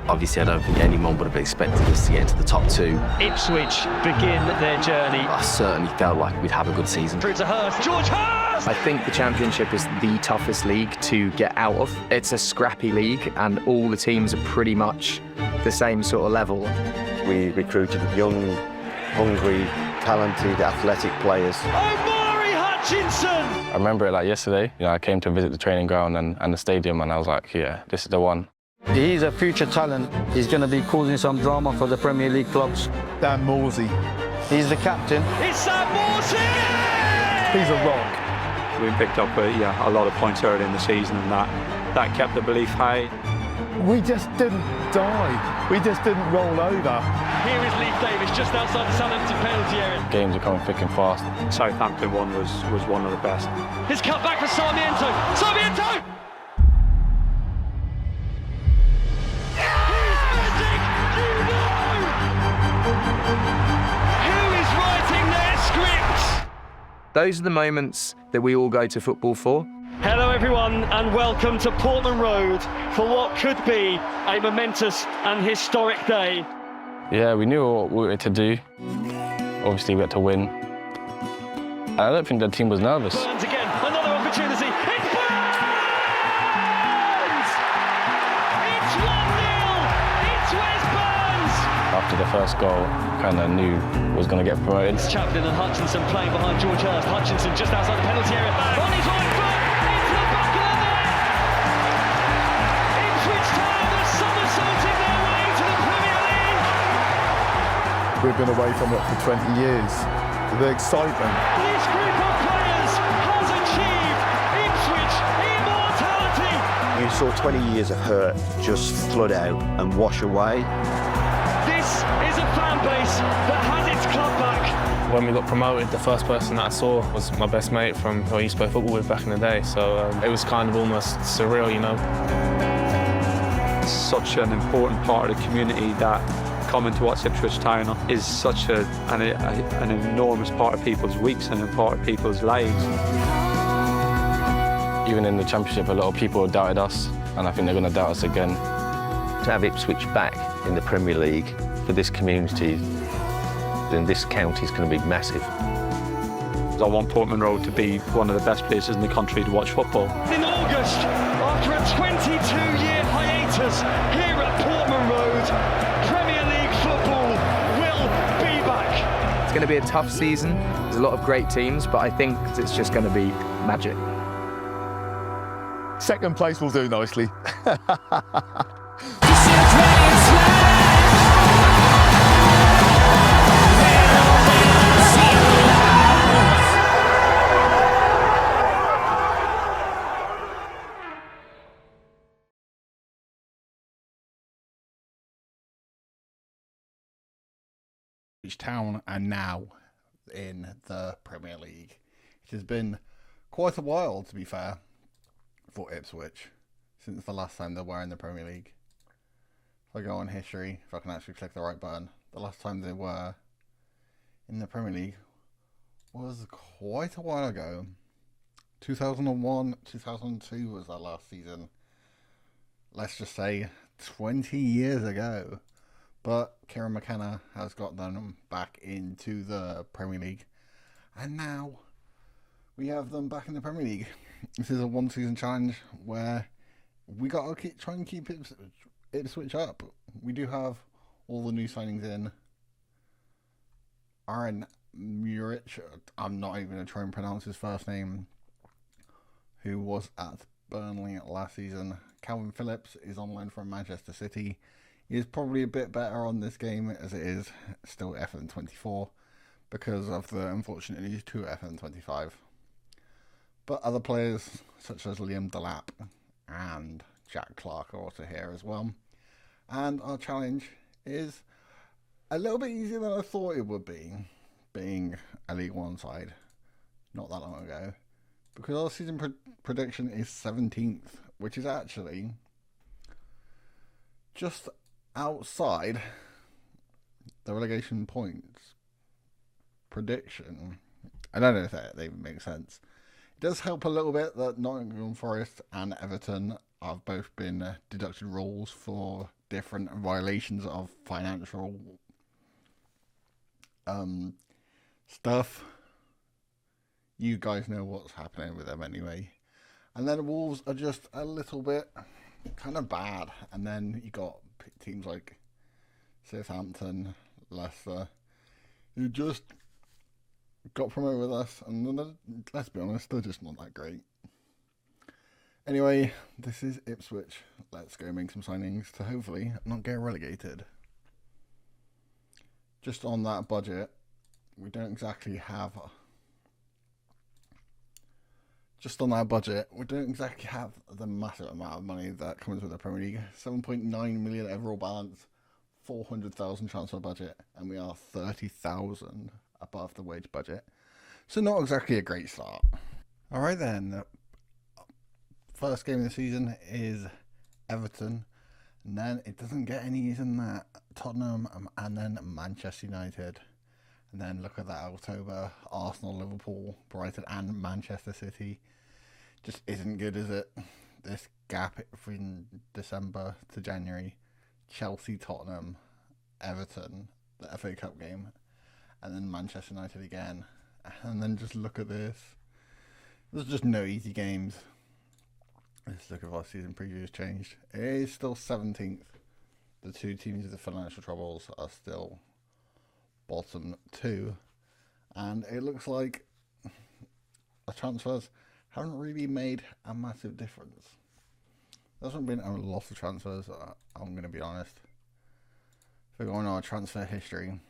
Obviously, I don't think anyone would have expected us to get into the top two. Ipswich begin their journey. I certainly felt like we'd have a good season. Through to Hurst. George Hurst! I think the Championship is the toughest league to get out of. It's a scrappy league and all the teams are pretty much the same sort of level. We recruited young, hungry, talented, athletic players. Omari Hutchinson! I remember it like yesterday. I came to visit the training ground and the stadium, and I was like, yeah, this is the one. He's a future talent. He's going to be causing some drama for the Premier League clubs. Dan Morsey. He's the captain. It's Sam Morsey! He's a rock. We picked up a lot of points early in the season, and that kept the belief high. We just didn't die. We just didn't roll over. Here is Leif Davis just outside the Southampton penalty area. Games are coming thick and fast. Southampton one was one of the best. His cut back for Sarmiento. Sarmiento! Those are the moments that we all go to football for. Hello everyone and welcome to Portman Road for what could be a momentous and historic day. Yeah, we knew what we wanted to do. Obviously we had to win. And I don't think the team was nervous. Burns again, another opportunity. It's Burns! It's 1-0! It's Wes Burns! After the first goal, kind of knew was going to get promoted. It's Chaplin and Hutchinson playing behind George Hurst. Hutchinson just outside the penalty area. On his right foot, into the back of the net! Ipswich Town are somersaulting their way to the Premier League! We've been away from it for 20 years. The excitement. This group of players has achieved Ipswich immortality! You saw 20 years of hurt just flood out and wash away. This is a fan base that has its club back. When we got promoted, the first person that I saw was my best mate from who I used to play football with back in the day. So it was kind of almost surreal, you know. Such an important part of the community that coming to watch Ipswich Town is such an enormous part of people's weeks and a part of people's lives. Even in the Championship, a lot of people doubted us, and I think they're going to doubt us again. To have Ipswich back in the Premier League for this community, then this county is going to be massive. I want Portman Road to be one of the best places in the country to watch football. In August, after a 22-year hiatus here at Portman Road, Premier League football will be back. It's going to be a tough season. There's a lot of great teams, but I think it's just going to be magic. Second place will do nicely. Town are now in the Premier League. It has been quite a while, to be fair, for Ipswich since the last time they were in the Premier League. If I go on history, if I can actually click the right button, the last time they were in the Premier League was quite a while ago. 2001, 2002 was their last season. Let's just say 20 years ago. But Kieran McKenna has got them back into the Premier League. And now we have them back in the Premier League. This is a one-season challenge where we got to try and keep Ipswich up. We do have all the new signings in. Aaron Murich, I'm not even going to try and pronounce his first name, who was at Burnley last season. Calvin Phillips is on loan from Manchester City. He is probably a bit better on this game as it is still FM24 because of the unfortunately 2 FM25. But other players such as Liam Delap and Jack Clark are also here as well. And our challenge is a little bit easier than I thought it would be, being a League One side not that long ago. Because our season prediction is 17th, which is actually just outside the relegation points prediction. I don't know if that even makes sense. It does help a little bit that Nottingham Forest and Everton have both been deducted rules for different violations of financial stuff. You guys know what's happening with them anyway. And then Wolves are just a little bit kind of bad. And then you got teams like Southampton, Leicester, who just got promoted with us. And let's be honest, they're just not that great. Anyway, this is Ipswich. Let's go make some signings to hopefully not get relegated. Just on that budget, we don't exactly have... Just on that budget, we don't exactly have the massive amount of money that comes with the Premier League. 7.9 million overall balance, 400,000 transfer budget, and we are 30,000 above the wage budget. So not exactly a great start. Alright then. First game of the season is Everton, and then it doesn't get any easier than that. Tottenham, and then Manchester United, and then look at that October: Arsenal, Liverpool, Brighton, and Manchester City. Just isn't good, is it? This gap from December to January: Chelsea, Tottenham, Everton, the FA Cup game, and then Manchester United again, and then just look at this. There's just no easy games. Let's look at our season preview has changed. It is still 17th. The two teams with the financial troubles are still bottom two. And it looks like the transfers haven't really made a massive difference. There hasn't been a lot of transfers, I'm going to be honest. If we go on our transfer history,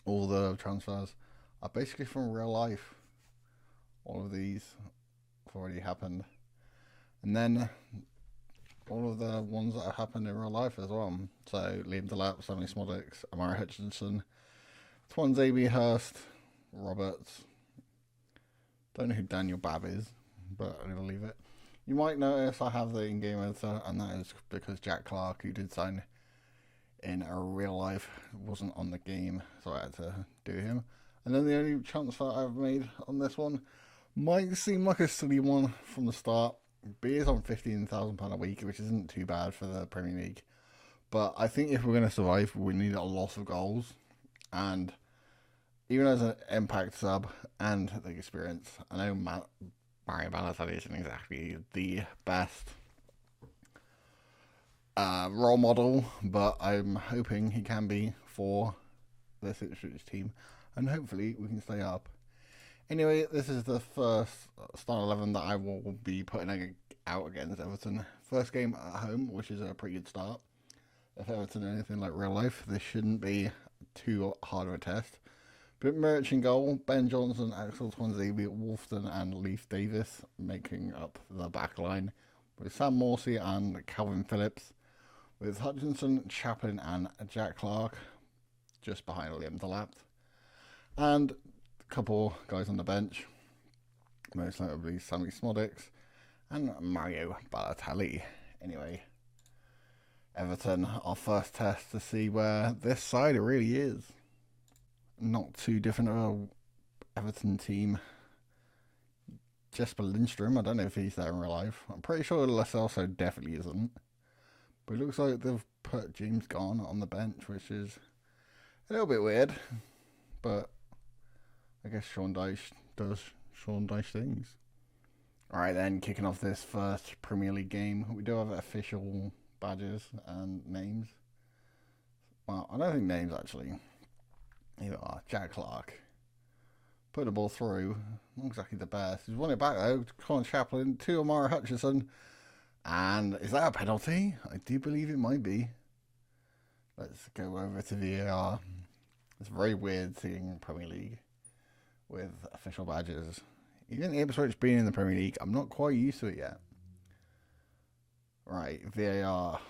all the transfers are basically from real life. All of these have already happened. And then all of the ones that have happened in real life as well. So Liam Delap, Stanley Smoddix, Amari Hutchinson, Twanzebe Hurst, Roberts. Don't know who Daniel Babb is, but I'm going to leave it. You might notice I have the in-game editor, and that is because Jack Clark, who did sign in a real life, wasn't on the game, so I had to do him. And then the only transfer I've made on this one might seem like a silly one from the start. B is on £15,000 a week, which isn't too bad for the Premier League. But I think if we're going to survive, we need a lot of goals. And even as an impact sub and the experience, I know Mario Balotelli isn't exactly the best role model, but I'm hoping he can be for this Ipswich team. And hopefully we can stay up. Anyway, this is the first start 11 that I will be putting out against Everton. First game at home, which is a pretty good start. If Everton are anything like real life, this shouldn't be too hard of a test. But Merch in goal, Ben Johnson, Axel Twanzebe, Wolfton, and Leif Davis making up the back line, with Sam Morsey and Calvin Phillips, with Hutchinson, Chaplin, and Jack Clark just behind Liam Delap. And couple guys on the bench, most notably Sammy Smoddix and Mario Balotelli. Anyway, Everton, our first test to see where this side really is. Not too different of a Everton team. Jesper Lindstrom, I don't know if he's there in real life. I'm pretty sure Lo Celso definitely isn't. But it looks like they've put James Garn on the bench, which is a little bit weird. But I guess Sean Dyche does Sean Dyche things. Alright then, kicking off this first Premier League game. We do have official badges and names. Well, I don't think names actually. Here we are, Jack Clark. Put the ball through. Not exactly the best. He's won it back though. Colin Chaplin to Amara Hutchison. And is that a penalty? I do believe it might be. Let's go over to VAR. It's very weird seeing Premier League with official badges. Even Ipswich being in the Premier League, I'm not quite used to it yet. Right, VAR.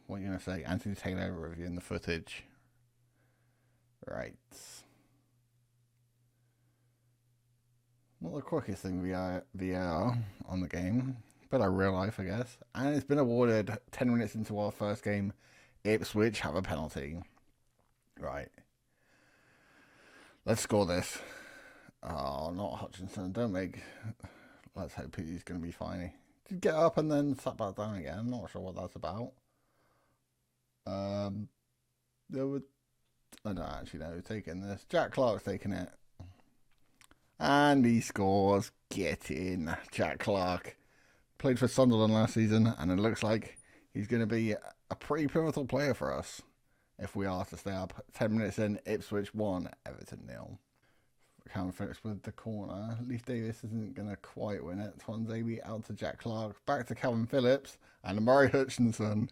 What are you going to say? Anthony Taylor reviewing the footage. Right. Not the quickest thing VAR on the game, but in real life, I guess. And it's been awarded 10 minutes into our first game. Ipswich have a penalty. Right. Let's score this. Oh, not Hutchinson. Don't make... Let's hope he's going to be fine. Did get up and then sat back down again. I'm not sure what that's about. There were, I don't actually know who's taking this. Jack Clark's taking it. And he scores. Get in. Jack Clark played for Sunderland last season, and it looks like he's going to be a pretty pivotal player for us if we are to stay up. 10 minutes in, Ipswich 1, Everton 0. Calvin Phillips with the corner. Leif Davis isn't going to quite win it. Twanzebe out to Jack Clark. Back to Calvin Phillips and Murray Hutchinson.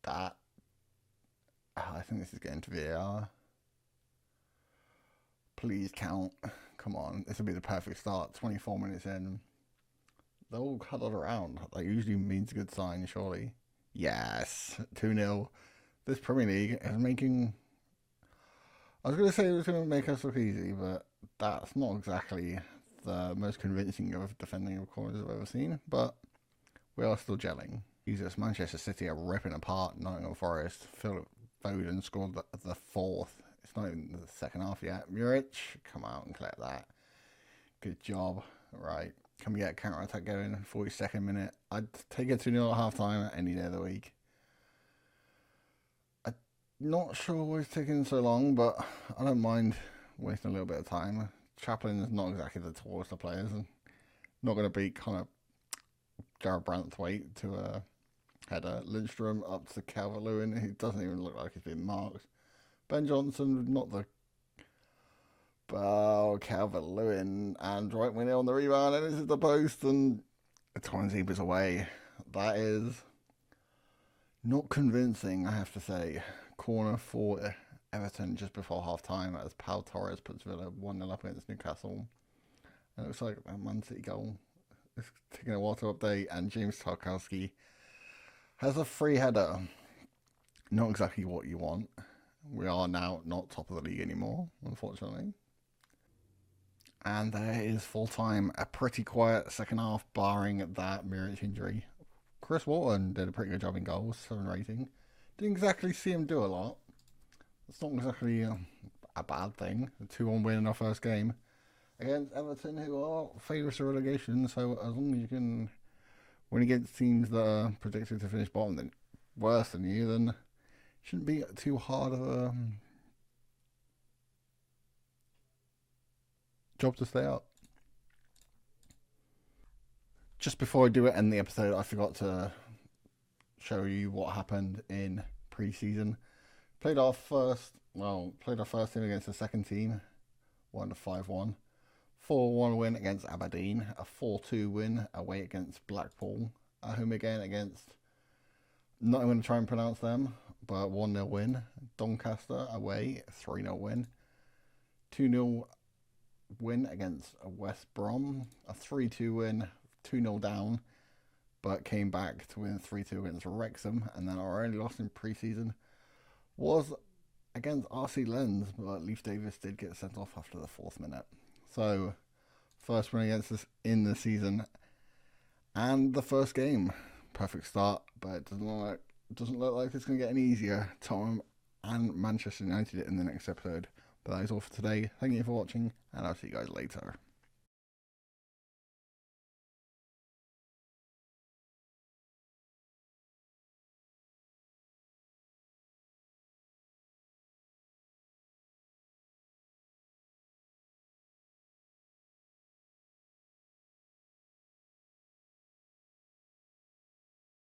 I think this is getting to VAR. Please count. Come on. This will be the perfect start. 24 minutes in. They're all huddled around. That usually means a good sign, surely. Yes. 2-0. This Premier League is making... I was going to say it was going to make us look easy, but that's not exactly the most convincing of defending of corners I've ever seen. But we are still gelling. Jesus, Manchester City are ripping apart Nottingham Forest. Phil Foden scored the fourth. It's not even the second half yet. Muric, come out and collect that. Good job. Right. Can we get a counter-attack going? 42nd minute. I'd take it 2-0 at half-time any day of the week. I'm not sure why it's taking so long, but I don't mind wasting a little bit of time. Chaplin is not exactly the tallest of players, and not going to beat kind of Jared Branthwaite to a header. Lindstrom up to Calvert-Lewin. He doesn't even look like he's been marked. Ben Johnson, not the... Oh, Calvert-Lewin and Dwight Winnie on the rebound, and this is the post, and Twanzebe's away. That is not convincing, I have to say. Corner for Everton just before half-time as Pau Torres puts Villa 1-0 up against Newcastle. And it looks like a Man City goal. It's taking a while to update, and James Tarkowski has a free header. Not exactly what you want. We are now not top of the league anymore, unfortunately. And there is full-time. A pretty quiet second half, barring that Muric injury. Chris Wharton did a pretty good job in goals, 7 rating. Didn't exactly see him do a lot. It's not exactly a bad thing. A 2-1 win in our first game against Everton, who are favourites of relegation. So as long as you can win against teams that are predicted to finish bottom, then worse than you, then it shouldn't be too hard of a job to stay up. Just before I do it end the episode, I forgot to show you what happened in pre-season. Played our first team against the second team, won a 5-1. 4-1 win against Aberdeen, a 4-2 win away against Blackpool, a home again against, not even going to try and pronounce them, but 1-0 win. Doncaster away, 3-0 win. 2-0 win against West Brom, a 3-2 win, 2-0 down, but came back to win 3-2 against Wrexham, and then our only loss in pre-season was against RC Lens, but Leif Davis did get sent off after the 4th minute. So, first win against us in the season, and the first game. Perfect start, but it doesn't look like it's going to get any easier. Tottenham and Manchester United in the next episode. But that is all for today. Thank you for watching, and I'll see you guys later.